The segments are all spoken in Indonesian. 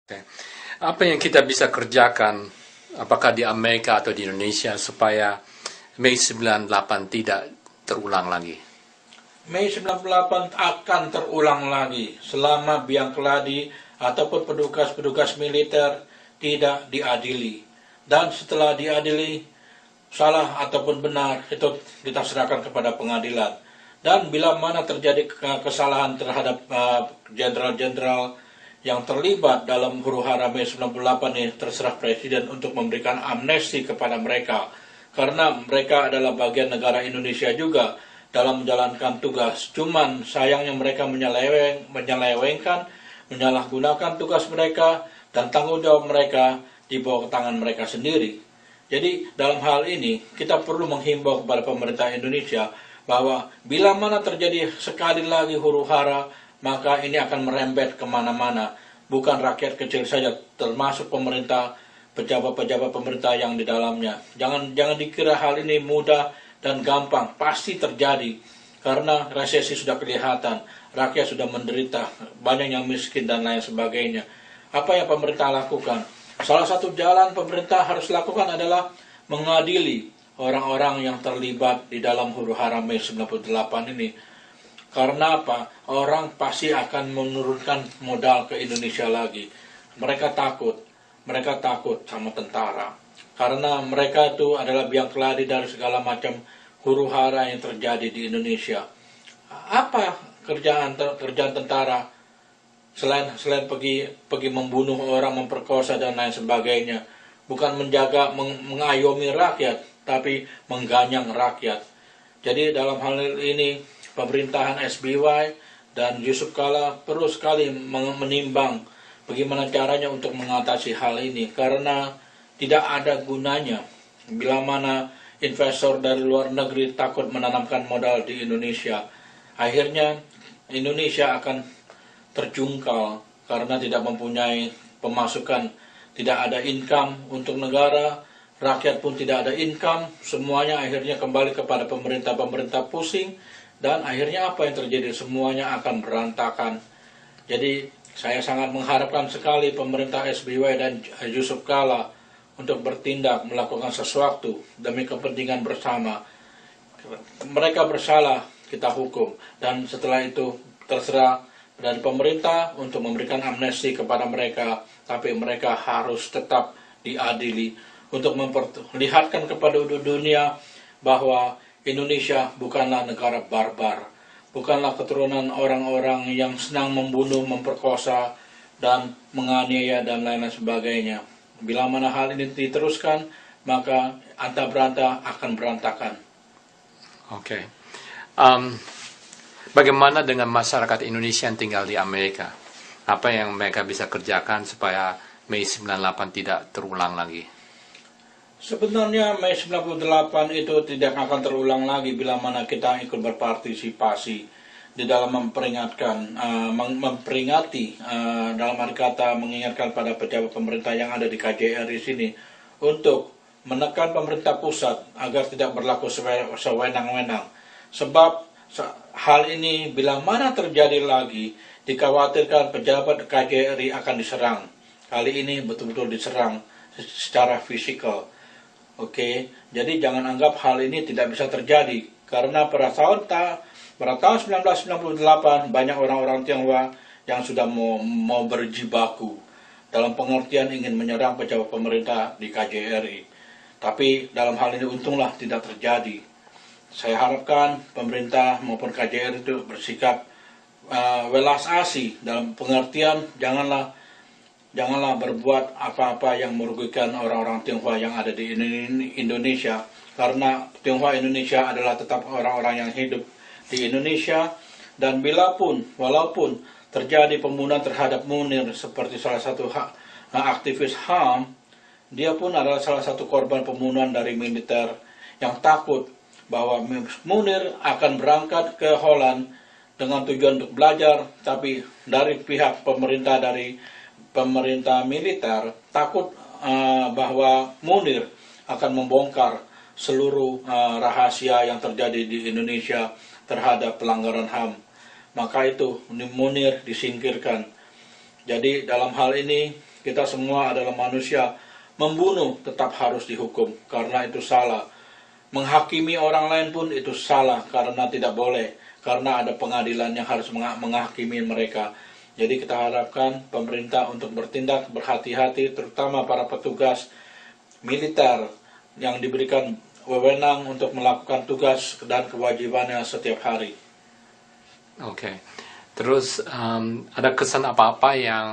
Oke. Apa yang kita bisa kerjakan, apakah di Amerika atau di Indonesia, supaya Mei 98 tidak terulang lagi? Mei 98 akan terulang lagi selama Biang Keladi ataupun petugas-petugas militer tidak diadili. Dan setelah diadili, salah ataupun benar itu kita serahkan kepada pengadilan. Dan bila mana terjadi kesalahan terhadap jenderal-jenderal yang terlibat dalam huru-hara Mei 98 ini, terserah Presiden untuk memberikan amnesti kepada mereka. Karena mereka adalah bagian negara Indonesia juga dalam menjalankan tugas. Cuman sayangnya mereka menyelewengkan, menyalahgunakan tugas mereka, dan tanggung jawab mereka dibawa ke tangan mereka sendiri. Jadi dalam hal ini kita perlu menghimbau kepada pemerintah Indonesia bahwa bila mana terjadi sekali lagi huru-hara, maka ini akan merembet kemana-mana. Bukan rakyat kecil saja, termasuk pemerintah, pejabat-pejabat pemerintah yang di dalamnya. Jangan dikira hal ini mudah dan gampang, pasti terjadi. Karena resesi sudah kelihatan, rakyat sudah menderita, banyak yang miskin dan lain sebagainya. Apa yang pemerintah lakukan? Salah satu jalan pemerintah harus lakukan adalah mengadili orang-orang yang terlibat di dalam huru-hara Mei 98 ini. Karena apa? Orang pasti akan menurunkan modal ke Indonesia lagi. Mereka takut sama tentara. Karena mereka itu adalah biang keladi dari segala macam huru-hara yang terjadi di Indonesia. Apa kerjaan tentara selain pergi membunuh orang, memperkosa dan lain sebagainya? Bukan menjaga, mengayomi rakyat, tapi mengganyang rakyat. Jadi dalam hal ini pemerintahan SBY dan Yusuf Kala perlu sekali menimbang bagaimana caranya untuk mengatasi hal ini, karena tidak ada gunanya bila mana investor dari luar negeri takut menanamkan modal di Indonesia. Akhirnya Indonesia akan terjungkal karena tidak mempunyai pemasukan, tidak ada income untuk negara, rakyat pun tidak ada income, semuanya akhirnya kembali kepada pemerintah pusing. Dan akhirnya apa yang terjadi? Semuanya akan berantakan. Jadi saya sangat mengharapkan sekali pemerintah SBY dan Yusuf Kala untuk bertindak, melakukan sesuatu demi kepentingan bersama. Mereka bersalah, kita hukum. Dan setelah itu terserah dari pemerintah untuk memberikan amnesti kepada mereka. Tapi mereka harus tetap diadili untuk memperlihatkan kepada dunia bahwa Indonesia bukanlah negara barbar, bukanlah keturunan orang-orang yang senang membunuh, memperkosa, dan menganiaya dan lain-lain sebagainya. Bila mana hal ini diteruskan, maka anta beranta akan berantakan. Oke. Bagaimana dengan masyarakat Indonesia yang tinggal di Amerika? Apa yang mereka bisa kerjakan supaya Mei 98 tidak terulang lagi? Sebenarnya Mei 98 itu tidak akan terulang lagi bila mana kita ikut berpartisipasi di dalam memperingati, dalam arti kata mengingatkan pada pejabat pemerintah yang ada di KJRI sini untuk menekan pemerintah pusat agar tidak berlaku sewenang-wenang. Sebab hal ini bila mana terjadi lagi, dikhawatirkan pejabat KJRI akan diserang. Kali ini betul-betul diserang secara fisikal. Oke, jadi jangan anggap hal ini tidak bisa terjadi, karena pada tahun 1998 banyak orang-orang Tionghoa yang sudah mau berjibaku dalam pengertian ingin menyerang pejabat pemerintah di KJRI. Tapi dalam hal ini untunglah tidak terjadi. Saya harapkan pemerintah maupun KJRI itu bersikap welas asih dalam pengertian janganlah berbuat apa-apa yang merugikan orang-orang Tionghoa yang ada di Indonesia. Karena Tionghoa Indonesia adalah tetap orang-orang yang hidup di Indonesia. Dan walaupun terjadi pembunuhan terhadap Munir seperti salah satu aktivis HAM, dia pun adalah salah satu korban pembunuhan dari militer yang takut bahwa Munir akan berangkat ke Holland dengan tujuan untuk belajar, tapi dari pihak pemerintah militer takut bahwa Munir akan membongkar seluruh rahasia yang terjadi di Indonesia terhadap pelanggaran HAM. Maka itu Munir disingkirkan. Jadi dalam hal ini Kita semua adalah manusia. Membunuh tetap harus dihukum karena itu salah. Menghakimi orang lain pun itu salah karena tidak boleh. Karena ada pengadilan yang harus menghakimi mereka. Jadi kita harapkan pemerintah untuk bertindak berhati-hati, terutama para petugas militer yang diberikan wewenang untuk melakukan tugas dan kewajibannya setiap hari. Oke. Terus ada kesan apa-apa yang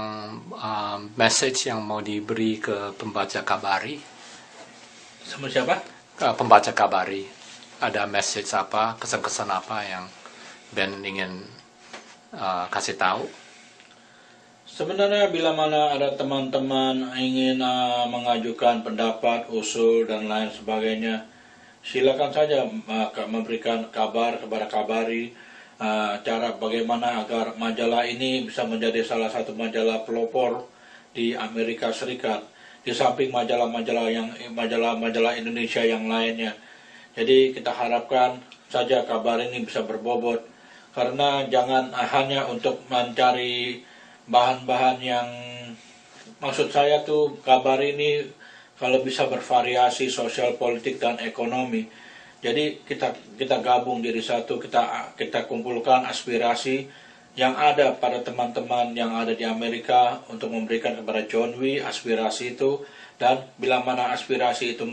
message yang mau diberi ke pembaca Kabari? Sama siapa? Pembaca Kabari. Ada message apa, kesan-kesan apa yang Ben ingin kasih tahu? Sebenarnya bila mana ada teman-teman ingin mengajukan pendapat, usul, dan lain sebagainya, silakan saja memberikan kabar kepada Kabari, cara bagaimana agar majalah ini bisa menjadi salah satu majalah pelopor di Amerika Serikat, di samping majalah-majalah Indonesia yang lainnya. Jadi kita harapkan saja kabar ini bisa berbobot, karena jangan hanya untuk mencari bahan-bahan yang, maksud saya tuh kabar ini kalau bisa bervariasi sosial, politik, dan ekonomi. Jadi kita gabung jadi satu, kita kumpulkan aspirasi yang ada pada teman-teman yang ada di Amerika untuk memberikan kepada John W. aspirasi itu, dan bila mana aspirasi itu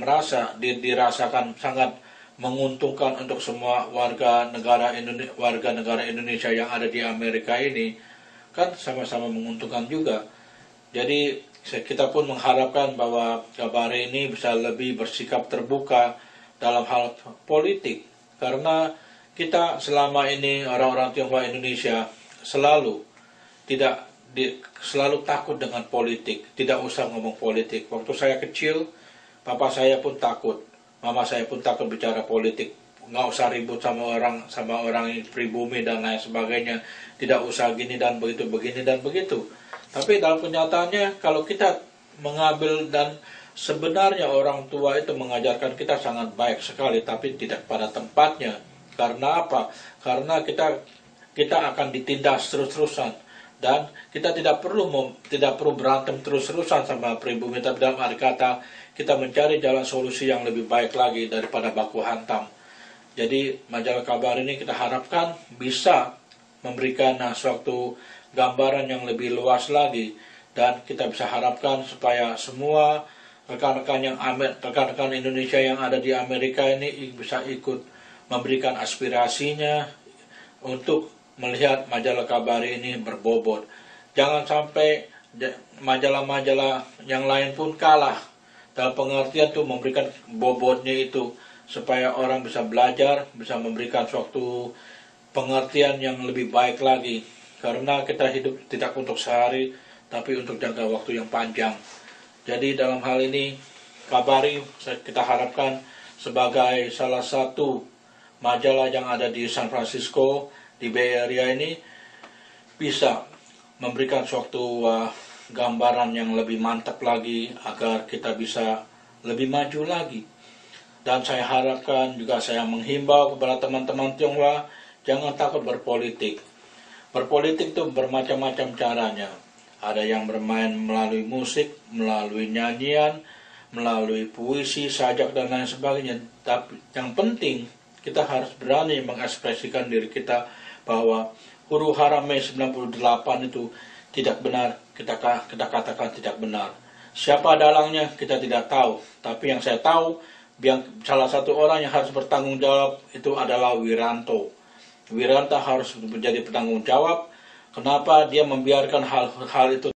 dirasakan sangat menguntungkan untuk semua warga negara Indonesia yang ada di Amerika ini, kan sama-sama menguntungkan juga. Jadi kita pun mengharapkan bahwa Kabari ini bisa lebih bersikap terbuka dalam hal politik, karena kita selama ini orang-orang Tionghoa Indonesia selalu selalu takut dengan politik, tidak usah ngomong politik. Waktu saya kecil, papa saya pun takut, mama saya pun takut bicara politik. Nggak usah ribut sama orang pribumi dan lain sebagainya, tidak usah gini dan begitu, begini dan begitu. Tapi dalam kenyataannya kalau kita mengambil, dan sebenarnya orang tua itu mengajarkan kita sangat baik sekali, tapi tidak pada tempatnya. Karena apa? Karena kita akan ditindas terus-terusan, dan kita tidak perlu berantem terus-terusan sama pribumi, tapi dalam arti kata kita mencari jalan solusi yang lebih baik lagi daripada baku hantam. Jadi majalah Kabar ini kita harapkan bisa memberikan suatu gambaran yang lebih luas lagi, dan kita bisa harapkan supaya semua rekan-rekan Indonesia yang ada di Amerika ini bisa ikut memberikan aspirasinya untuk melihat majalah Kabar ini berbobot. Jangan sampai majalah-majalah yang lain pun kalah dalam pengertian tuh memberikan bobotnya itu, supaya orang bisa belajar, bisa memberikan suatu pengertian yang lebih baik lagi. Karena kita hidup tidak untuk sehari, tapi untuk jangka waktu yang panjang. Jadi dalam hal ini, Kabari kita harapkan sebagai salah satu majalah yang ada di San Francisco, di Bay Area ini, bisa memberikan suatu gambaran yang lebih mantap lagi, agar kita bisa lebih maju lagi. Dan saya harapkan juga, saya menghimbau kepada teman-teman Tionghoa, jangan takut berpolitik. Berpolitik itu bermacam-macam caranya. Ada yang bermain melalui musik, melalui nyanyian, melalui puisi, sajak, dan lain sebagainya. Tapi yang penting, kita harus berani mengekspresikan diri kita bahwa huru hara Mei 98 itu tidak benar, kita katakan tidak benar. Siapa dalangnya kita tidak tahu, tapi yang saya tahu, salah satu orang yang harus bertanggung jawab itu adalah Wiranto. Wiranto harus menjadi bertanggung jawab. Kenapa dia membiarkan hal-hal itu